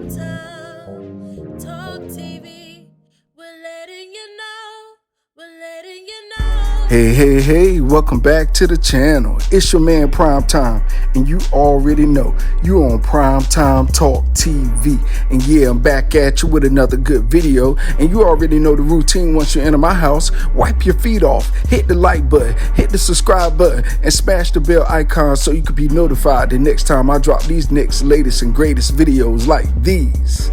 Downtown Talk TV, we're letting you know, we're letting you know. Hey, welcome back to the channel. It's your man Prime Time, and you already know you on Prime Time Talk TV. And yeah, I'm back at you with another good video, and you already know the routine. Once you enter my house, wipe your feet off, hit the like button, hit the subscribe button, and smash the bell icon so you can be notified the next time I drop these next latest and greatest videos like these.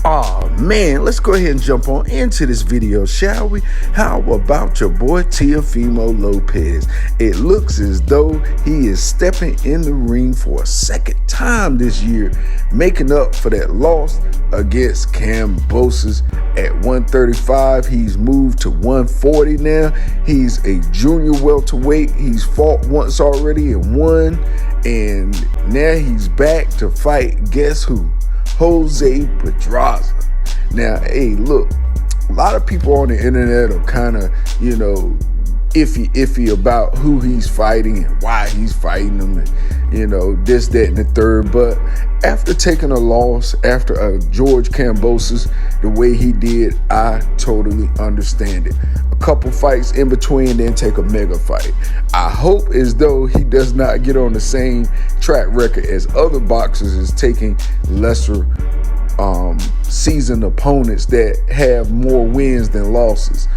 Oh man, let's go ahead and jump on into this video, shall we? How about your boy Teofimo Lopez? It looks as though he is stepping in the ring for a second time this year, making up for that loss against Kambosos at 135. He's moved to 140 now. He's a junior welterweight. He's fought once already and won, and now he's back to fight, guess who? Jose Pedraza. Now, hey, look, a lot of people on the internet are kind of, iffy about who he's fighting and why he's fighting them, and, this, that, and the third. But after taking a loss, after George Kambosos, the way he did, I totally understand it. A couple fights in between, then take a mega fight. I hope as though he does not get on the same track record as other boxers, is taking lesser seasoned opponents that have more wins than losses.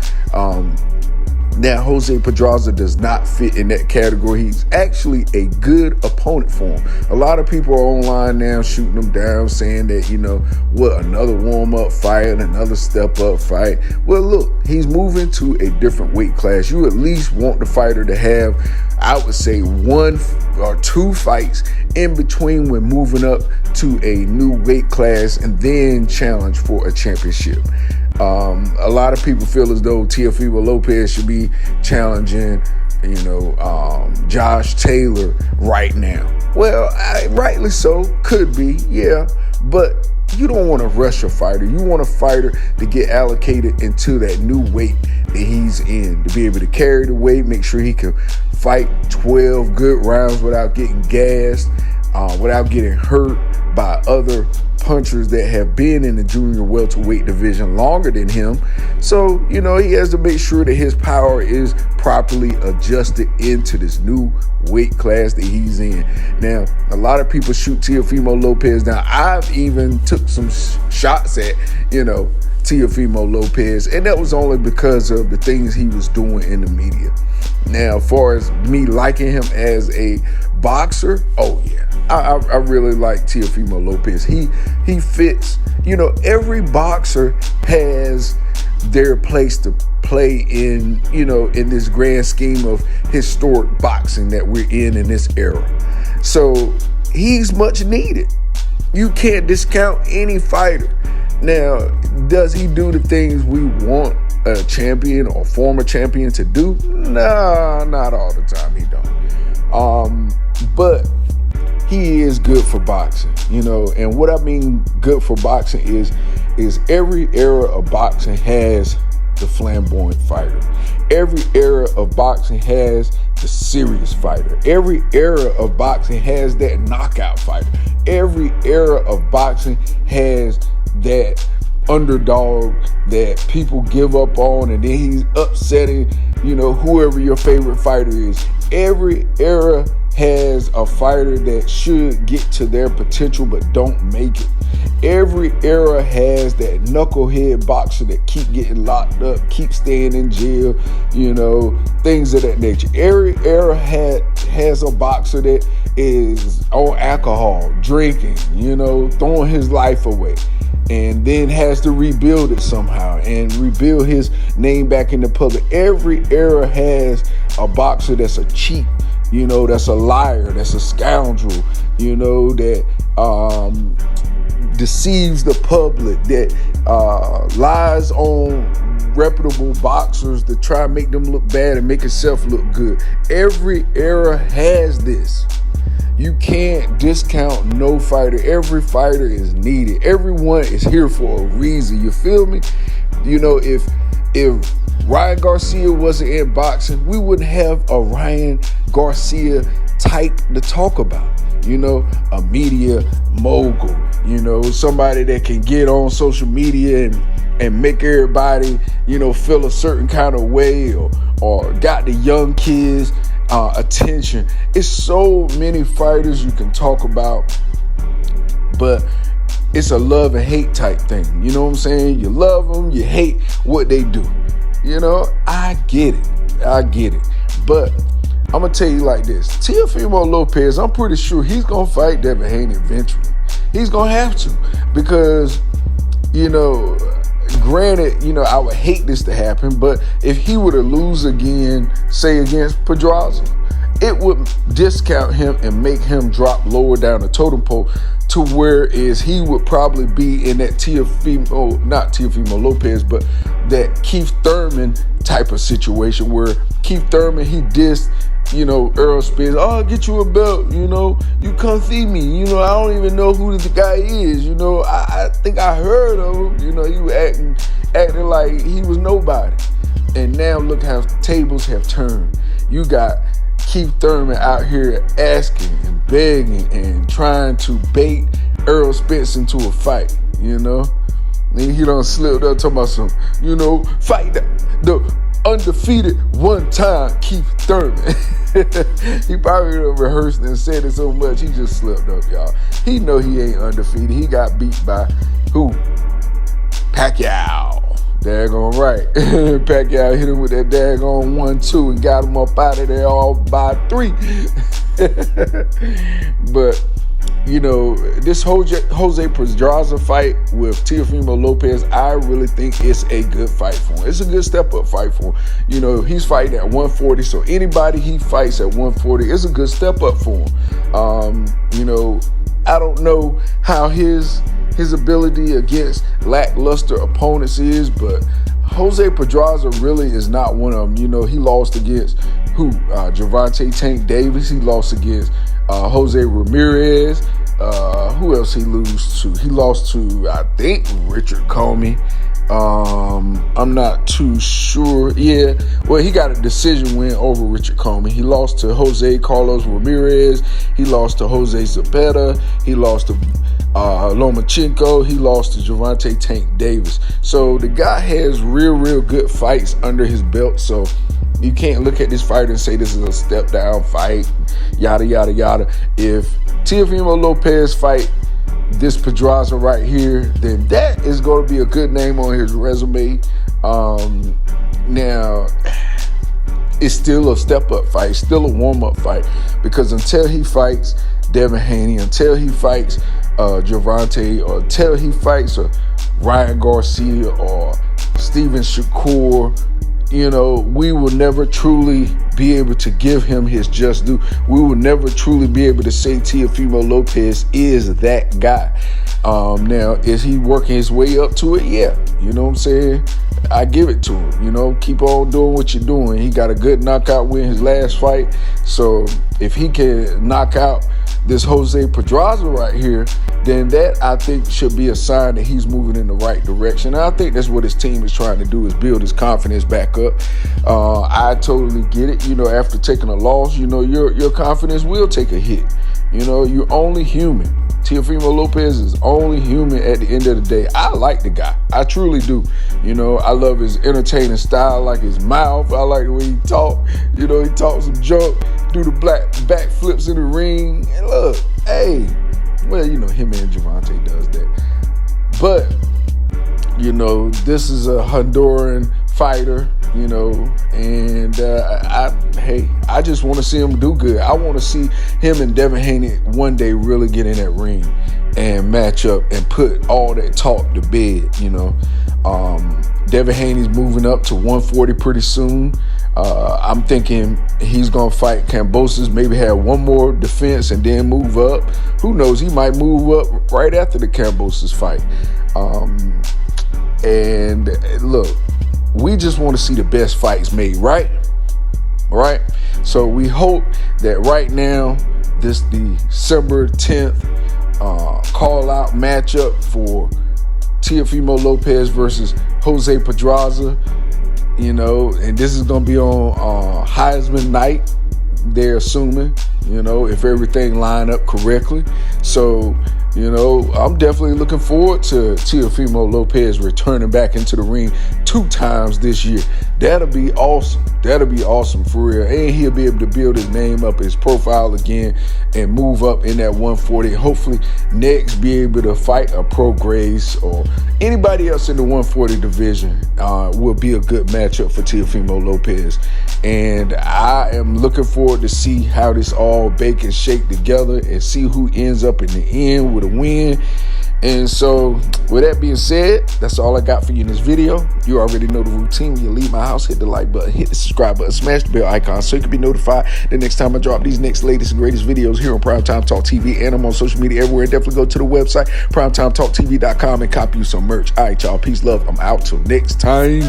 Now, Jose Pedraza does not fit in that category. He's actually a good opponent for him. A lot of people are online now shooting him down, saying that, another warm-up fight, another step-up fight. Well, look, he's moving to a different weight class. You at least want the fighter to have, I would say, 1 or 2 fights in between when moving up to a new weight class and then challenge for a championship. A lot of people feel as though Teofimo Lopez should be challenging, Josh Taylor right now. Well, rightly so, could be, yeah, but you don't want to rush a fighter. You want a fighter to get allocated into that new weight that he's in, to be able to carry the weight, make sure he can fight 12 good rounds without getting gassed, without getting hurt by other punchers that have been in the junior welterweight division longer than him. So, he has to make sure that his power is properly adjusted into this new weight class that he's in. Now, a lot of people shoot Teofimo Lopez down. I've even took some shots at, Teofimo Lopez, and that was only because of the things he was doing in the media. Now, as far as me liking him as a boxer, oh yeah, I really like Teofimo Lopez. He fits, every boxer has their place to play in, in this grand scheme of historic boxing that we're in this era. So he's much needed. You can't discount any fighter. Now, does he do the things we want a champion or former champion to do? Nah, not all the time he don't. But he is good for boxing, and what I mean good for boxing is every era of boxing has the flamboyant fighter. Every era of boxing has the serious fighter. Every era of boxing has that knockout fighter. Every era of boxing has that underdog that people give up on, and then he's upsetting, whoever your favorite fighter is. Every era has a fighter that should get to their potential but don't make it. Every era has that knucklehead boxer that keep getting locked up, keep staying in jail, things of that nature. Every era has a boxer that is on alcohol, drinking, throwing his life away, and then has to rebuild it somehow and rebuild his name back in the public. Every era has a boxer that's a cheat, that's a liar, that's a scoundrel, that deceives the public, that lies on reputable boxers to try and make them look bad and make himself look good. Every era has this. You can't discount no fighter. Every fighter is needed. Everyone is here for a reason. You feel me? If Ryan Garcia wasn't in boxing, we wouldn't have a Ryan Garcia type to talk about. A media mogul, Somebody that can get on social media and make everybody, feel a certain kind of way, or got the young kids' attention. It's so many fighters you can talk about, but it's a love and hate type thing. You know what I'm saying? You love them, you hate what they do. I get it. But I'm going to tell you like this. Teofimo Lopez, I'm pretty sure he's going to fight Devin Haney eventually. He's going to have to, because, granted, I would hate this to happen, but if he were to lose again, say against Pedraza, it would discount him and make him drop lower down the totem pole to whereas he would probably be in that not Teofimo Lopez, but that Keith Thurman type of situation where Keith Thurman, he dissed, Errol Spence, I'll get you a belt, you come see me, I don't even know who the guy is, I think I heard of him, he was acting like he was nobody. And now look how tables have turned. You got Keith Thurman out here asking and begging and trying to bait Errol Spence into a fight, And he done slipped up talking about some, fight the undefeated one-time Keith Thurman. He probably rehearsed and said it so much, he just slipped up, y'all. He know he ain't undefeated. He got beat by who? Pacquiao. Daggone right. Pacquiao hit him with that daggone 1-2 and got him up out of there all by 3. But, this Jose Pedraza fight with Teofimo Lopez, I really think it's a good fight for him. It's a good step-up fight for him. He's fighting at 140, so anybody he fights at 140 is a good step-up for him. I don't know how his ability against lackluster opponents is, but Jose Pedraza really is not one of them. He lost against Gervonta Tank Davis. He lost against Jose Ramirez. Who else he lose to? He lost to, I think, Richard Comey. I'm not too sure. Yeah, well, he got a decision win over Richard Comey. He lost to Jose Carlos Ramirez. He lost to Jose Zepeda. He lost to Lomachenko. He lost to Gervonta Tank Davis. So the guy has real good fights under his belt. So you can't look at this fight and say this is a step down fight, yada, yada, yada. If Teofimo Lopez fight this Pedraza right here, then that is going to be a good name on his resume. Now, it's still a step-up fight, still a warm-up fight, because until he fights Devin Haney, until he fights Gervonta, or until he fights Ryan Garcia or Steven Shakur, we will never truly be able to give him his just due. We will never truly be able to say Teofimo Lopez is that guy. Now, is he working his way up to it? Yeah. You know what I'm saying? I give it to him. Keep on doing what you're doing. He got a good knockout win his last fight. So if he can knock out this Jose Pedraza right here, then that, I think, should be a sign that he's moving in the right direction. And I think that's what his team is trying to do, is build his confidence back up. I totally get it. After taking a loss, your confidence will take a hit. You're only human. Teofimo Lopez is only human at the end of the day. I like the guy. I truly do. I love his entertaining style. I like his mouth. I like the way he talk. He talks some junk, do the back flips in the ring. And look, hey, well, him and Gervonta does that. But, this is a Honduran fighter, and I just want to see him do good. I want to see him and Devin Haney one day really get in that ring and match up and put all that talk to bed. Devin Haney's moving up to 140 pretty soon. I'm thinking he's going to fight Kambosos, maybe have one more defense and then move up. Who knows? He might move up right after the Kambosos fight. And look, we just want to see the best fights made, right? Right? So we hope that right now, this December 10th call-out matchup for Teofimo Lopez versus Jose Pedraza, and this is going to be on Heisman night, they're assuming, if everything line up correctly. So You know, I'm definitely looking forward to Teofimo Lopez returning back into the ring 2 times this year. That'll be awesome. That'll be awesome for real. And he'll be able to build his name up, his profile again, and move up in that 140. Hopefully, next be able to fight a Pro Grace or anybody else in the 140 division will be a good matchup for Teofimo Lopez. And I am looking forward to see how this all bake and shake together and see who ends up in the end with a win. And so with that being said, that's all I got for you in this video. You already know the routine. When you leave my house, hit the like button, hit the subscribe button, smash the bell icon so you can be notified the next time I drop these next latest and greatest videos here on Primetime Talk TV. And I'm on social media everywhere. Definitely go to the website primetimetalktv.com and copy you some merch. All right, y'all, peace, love. I'm out till next time.